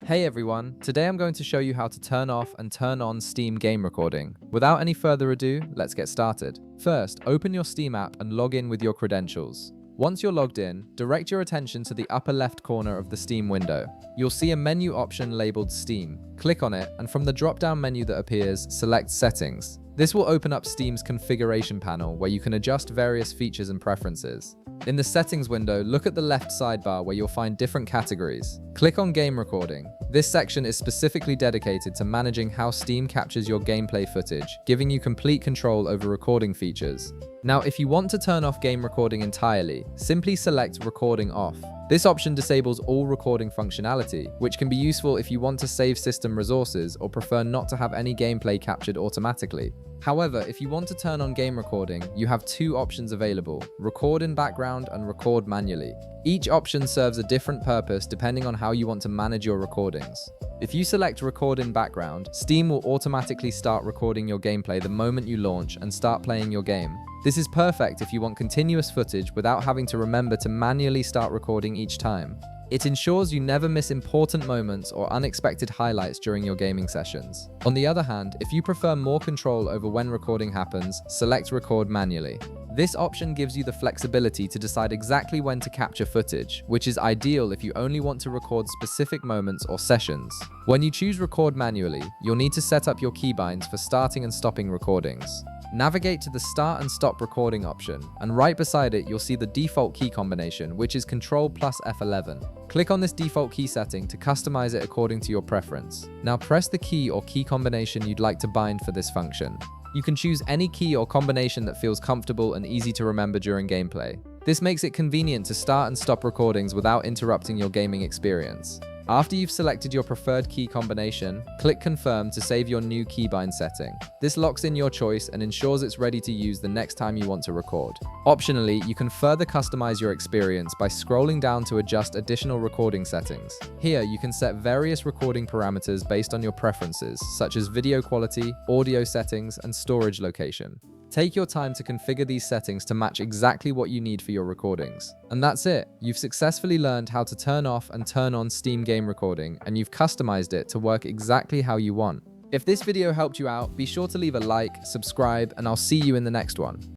Hey everyone, today I'm going to show you how to turn off and turn on Steam game recording. Without any further ado, let's get started. First, open your Steam app and log in with your credentials. Once you're logged in, direct your attention to the upper left corner of the Steam window. You'll see a menu option labeled Steam. Click on it, and from the drop-down menu that appears, select Settings. This will open up Steam's configuration panel where you can adjust various features and preferences. In the settings window, look at the left sidebar where you'll find different categories. Click on Game Recording. This section is specifically dedicated to managing how Steam captures your gameplay footage, giving you complete control over recording features. Now, if you want to turn off game recording entirely, simply select Recording Off. This option disables all recording functionality, which can be useful if you want to save system resources or prefer not to have any gameplay captured automatically. However, if you want to turn on game recording, you have two options available: record in background and record manually. Each option serves a different purpose depending on how you want to manage your recordings. If you select record in background, Steam will automatically start recording your gameplay the moment you launch and start playing your game. This is perfect if you want continuous footage without having to remember to manually start recording each time. It ensures you never miss important moments or unexpected highlights during your gaming sessions. On the other hand, if you prefer more control over when recording happens, select Record Manually. This option gives you the flexibility to decide exactly when to capture footage, which is ideal if you only want to record specific moments or sessions. When you choose Record Manually, you'll need to set up your keybinds for starting and stopping recordings. Navigate to the Start and Stop Recording option, and right beside it you'll see the default key combination, which is Ctrl plus F11. Click on this default key setting to customize it according to your preference. Now press the key or key combination you'd like to bind for this function. You can choose any key or combination that feels comfortable and easy to remember during gameplay. This makes it convenient to start and stop recordings without interrupting your gaming experience. After you've selected your preferred key combination, click Confirm to save your new keybind setting. This locks in your choice and ensures it's ready to use the next time you want to record. Optionally, you can further customize your experience by scrolling down to adjust additional recording settings. Here, you can set various recording parameters based on your preferences, such as video quality, audio settings, and storage location. Take your time to configure these settings to match exactly what you need for your recordings. And that's it. You've successfully learned how to turn off and turn on Steam game recording, and you've customized it to work exactly how you want. If this video helped you out, be sure to leave a like, subscribe, and I'll see you in the next one.